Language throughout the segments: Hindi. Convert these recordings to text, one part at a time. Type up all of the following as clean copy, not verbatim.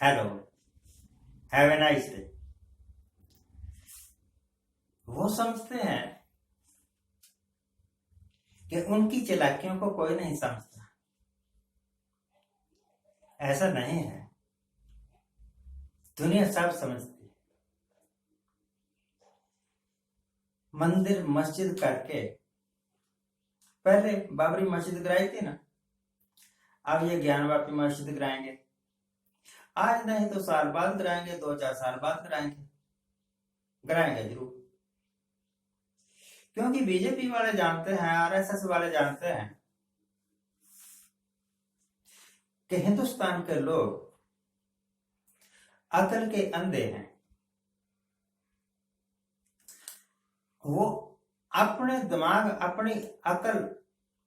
Hello, have a nice day. वो समझते हैं कि उनकी चालाकियों को कोई नहीं समझता। ऐसा नहीं है, दुनिया सब समझती है। मंदिर मस्जिद करके पहले बाबरी मस्जिद गिराई थी ना, अब ये ज्ञानवापी मस्जिद गिराएंगे। आज नहीं तो साल बाद गिराएंगे, 2-4 साल बाद गिराएंगे जरूर। क्योंकि बीजेपी वाले जानते हैं, आरएसएस वाले जानते हैं कि हिंदुस्तान के लोग अकल के अंधे हैं। वो अपने दिमाग, अपनी अकल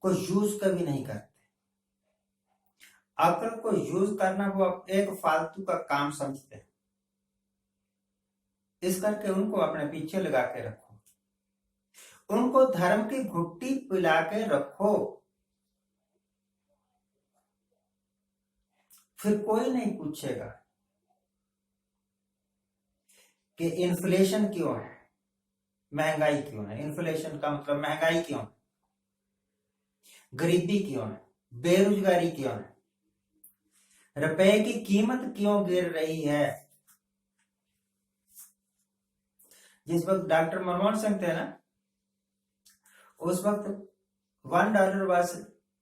को यूज कभी नहीं करते। अकल को यूज करना वो एक फालतू का काम समझते हैं। इस करके उनको अपने पीछे लगा के रखो, उनको धर्म की घुट्टी पिला के रखो, फिर कोई नहीं पूछेगा कि इन्फ्लेशन क्यों है, महंगाई क्यों है। इन्फ्लेशन का मतलब महंगाई क्यों है, गरीबी क्यों है, बेरोजगारी क्यों है, रुपए की कीमत क्यों गिर रही है। जिस वक्त डॉक्टर मनमोहन सिंह थे ना, उस वक्त $1 was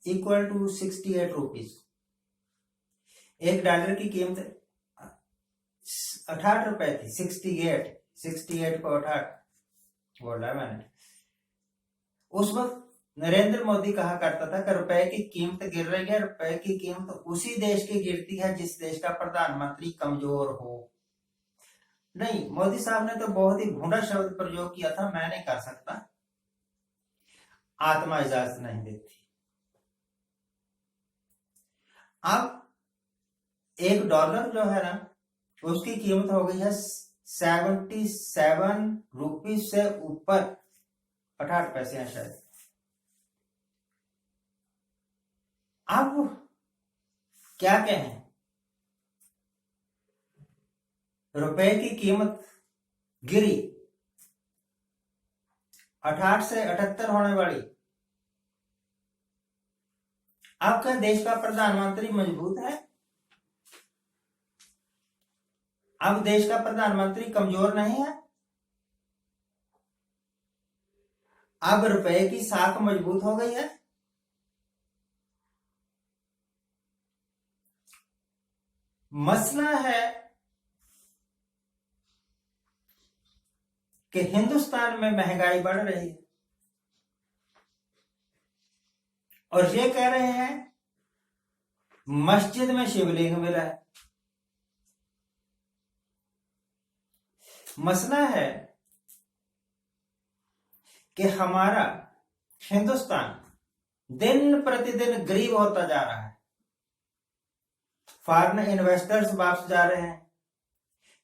equal to 68 रुपीज। $1 की कीमत 68 रुपए थी। 68 को 68 बोला मैंने। उस वक्त नरेंद्र मोदी कहा करता था कि रुपए की कीमत गिर रही है। रुपए की कीमत उसी देश की गिरती है जिस देश का प्रधानमंत्री कमजोर हो। नहीं, मोदी साहब ने तो बहुत ही भूंडा शब्द प्रयोग किया था, मैं नहीं कर सकता, आत्मा इजाजत नहीं देती। अब $1 जो है ना, उसकी कीमत हो गई है 77 रुपीज से ऊपर, 68 पैसे हैं शायद। अब क्या कहें, रुपए की कीमत गिरी, 68 से 78 होने वाली। आपका देश का प्रधानमंत्री मजबूत है? अब देश का प्रधानमंत्री कमजोर नहीं है? अब रुपए की साख मजबूत हो गई है? मसला है कि हिंदुस्तान में महंगाई बढ़ रही है और ये कह रहे हैं मस्जिद में शिवलिंग मिला है। मसला है कि हमारा हिंदुस्तान दिन प्रतिदिन गरीब होता जा रहा है। फॉरेन इन्वेस्टर्स वापस जा रहे हैं।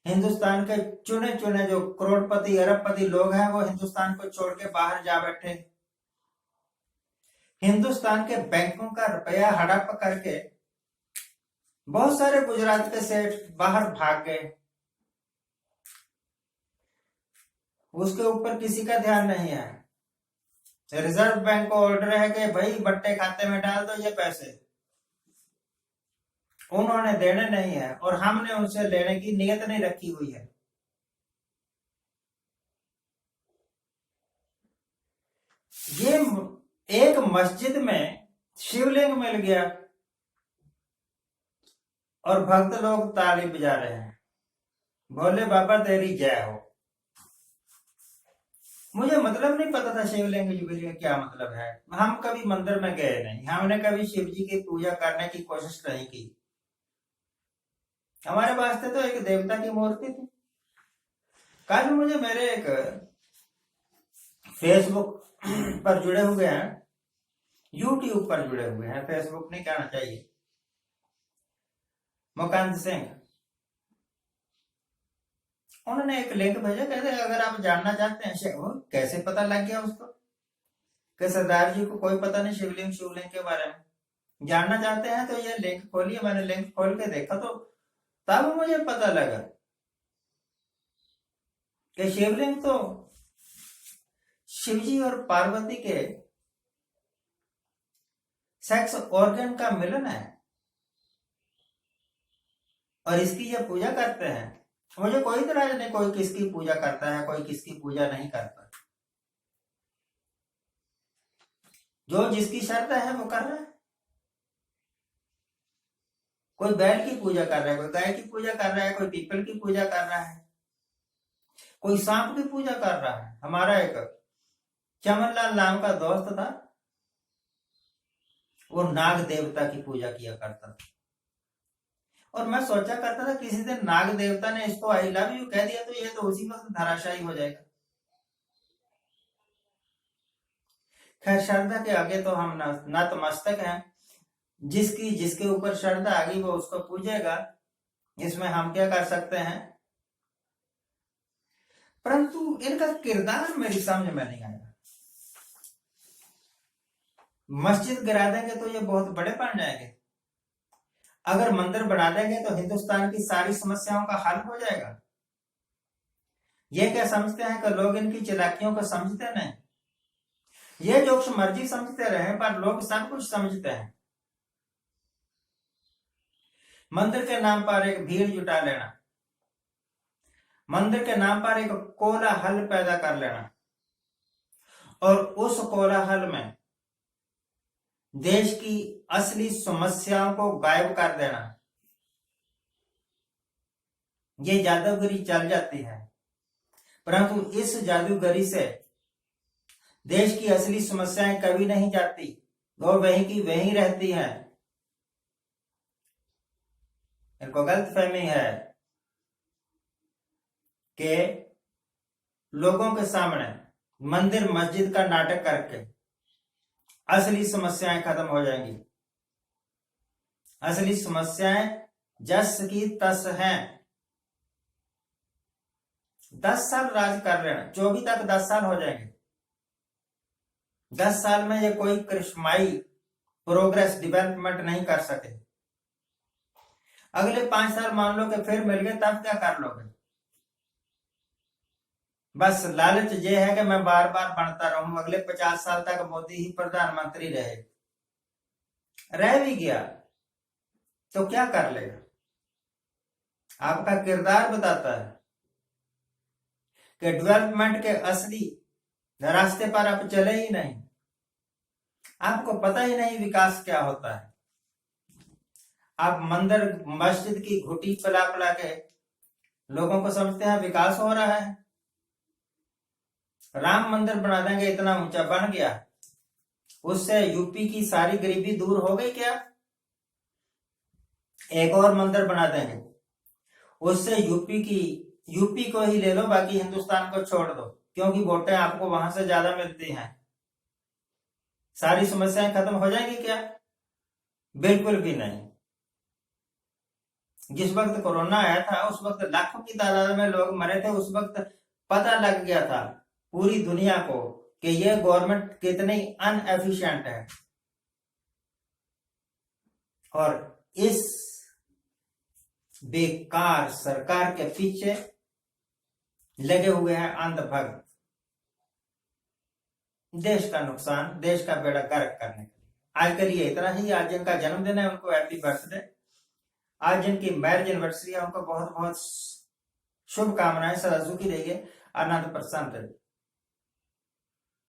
हिंदुस्तान के चुने चुने जो करोड़पति अरबपति लोग हैं, वो हिंदुस्तान को छोड़ के बाहर जा बैठे। हिंदुस्तान के बैंकों का रुपया हड़प करके बहुत सारे गुजरात के सेठ बाहर भाग गए। उसके ऊपर किसी का ध्यान नहीं है। रिजर्व बैंक को ऑर्डर है कि भाई बट्टे खाते में डाल दो ये पैसे। उन्होंने देने नहीं है और हमने उनसे लेने की नीयत नहीं रखी हुई है। ये एक मस्जिद में शिवलिंग मिल गया और भक्त लोग ताली बजा रहे हैं, भोले बाबा तेरी जय हो। मुझे मतलब नहीं पता था शिवलिंग का क्या मतलब है। हम कभी मंदिर में गए नहीं, हमने कभी शिव जी की पूजा करने की कोशिश नहीं की। हमारे वास्ते तो एक देवता की मूर्ति थी। कल मुझे मेरे एक फेसबुक पर जुड़े हुए हैं, यूट्यूब पर जुड़े हुए हैं, फेसबुक नहीं कहना चाहिए, मुकांत सिंह, उन्होंने एक लिंक भेजा। कहते अगर आप जानना चाहते हैं, वो कैसे पता लग गया उसको कि सरदार जी को कोई पता नहीं शिवलिंग के बारे में। जानना चाहते हैं तो ये लिंक खोलिए। मैंने लिंक खोल के देखा तो तब मुझे पता लगा कि शिवलिंग तो शिवजी और पार्वती के सेक्स ऑर्गन का मिलन है और इसकी ये पूजा करते हैं। मुझे कोई इतराज नहीं, कोई किसकी पूजा करता है, कोई किसकी पूजा नहीं करता। जो जिसकी श्रद्धा है वो कर रहा है। कोई बैल की पूजा कर रहा है, कोई गाय की पूजा कर रहा है, कोई पीपल की पूजा कर रहा है, कोई सांप की पूजा कर रहा है। हमारा एक चमनलाल नाम का दोस्त था, वो नाग देवता की पूजा किया करता था और मैं सोचा करता था किसी दिन नाग देवता ने इसको आई लव यू कह दिया तो ये तो उसी वक्त धराशायी हो जाएगा। खैर, श्रद्धा के आगे तो हम नतमस्तक हैं। जिसकी जिसके ऊपर श्रद्धा आ गई वो उसको पूजेगा, इसमें हम क्या कर सकते हैं। परंतु इनका किरदार मेरी समझ में नहीं आया। मस्जिद गिरा देंगे तो ये बहुत बड़े बन जाएंगे, अगर मंदिर बना देंगे तो हिंदुस्तान की सारी समस्याओं का हल हो जाएगा। ये क्या समझते हैं कि लोग इनकी चालाकियों को समझते नहीं। ये जो मर्जी समझते रहे, पर लोग सब कुछ समझते हैं। मंदिर के नाम पर एक भीड़ जुटा लेना, मंदिर के नाम पर एक कोलाहल पैदा कर लेना और उस कोलाहल में देश की असली समस्याओं को गायब कर देना, ये जादूगरी चल जाती है। परंतु इस जादूगरी से देश की असली समस्याएं कभी नहीं जाती, वो वहीं की वहीं रहती हैं। इनको गलतफहमी है कि लोगों के सामने मंदिर मस्जिद का नाटक करके असली समस्याएं खत्म हो जाएंगी। असली समस्याएं जस की तस हैं। 10 साल राज कर लेना, 24 तक 10 साल हो जाएंगे। 10 साल में ये कोई करिश्माई प्रोग्रेस डेवलपमेंट नहीं कर सके। अगले 5 साल मान लो कि फिर मिल गए, तब क्या कर लोगे। बस लालच ये है कि मैं बार बार बनता रहूं, अगले 50 साल तक मोदी ही प्रधानमंत्री रहे। रह भी गया तो क्या कर लेगा। आपका किरदार बताता है कि डेवलपमेंट के असली रास्ते पर आप चले ही नहीं। आपको पता ही नहीं विकास क्या होता है। आप मंदिर मस्जिद की घुटी पिला पिला के लोगों को समझते हैं विकास हो रहा है। राम मंदिर बना देंगे, इतना ऊंचा बन गया, उससे यूपी की सारी गरीबी दूर हो गई क्या। एक और मंदिर बना देंगे, उससे यूपी को ही ले लो, बाकी हिंदुस्तान को छोड़ दो, क्योंकि वोटें आपको वहां से ज्यादा मिलती हैं। सारी समस्याएं खत्म हो जाएंगी क्या? बिल्कुल भी नहीं। जिस वक्त कोरोना आया था उस वक्त लाखों की तादाद में लोग मरे थे। उस वक्त पता लग गया था पूरी दुनिया को कि ये गवर्नमेंट कितनी अनएफिशिएंट है और इस बेकार सरकार के पीछे लगे हुए हैं अंधभक्त, देश का नुकसान, देश का बेड़ा गर्क करने के लिए। आज के लिए इतना ही। आज जिनका जन्मदिन है उनको हैप्पी बर्थडे। आज जिनकी मैरिज एनिवर्सरी है उनको बहुत बहुत शुभकामनाएं। सदा सुखी रहिए, आनंद प्रसन्न रहिए।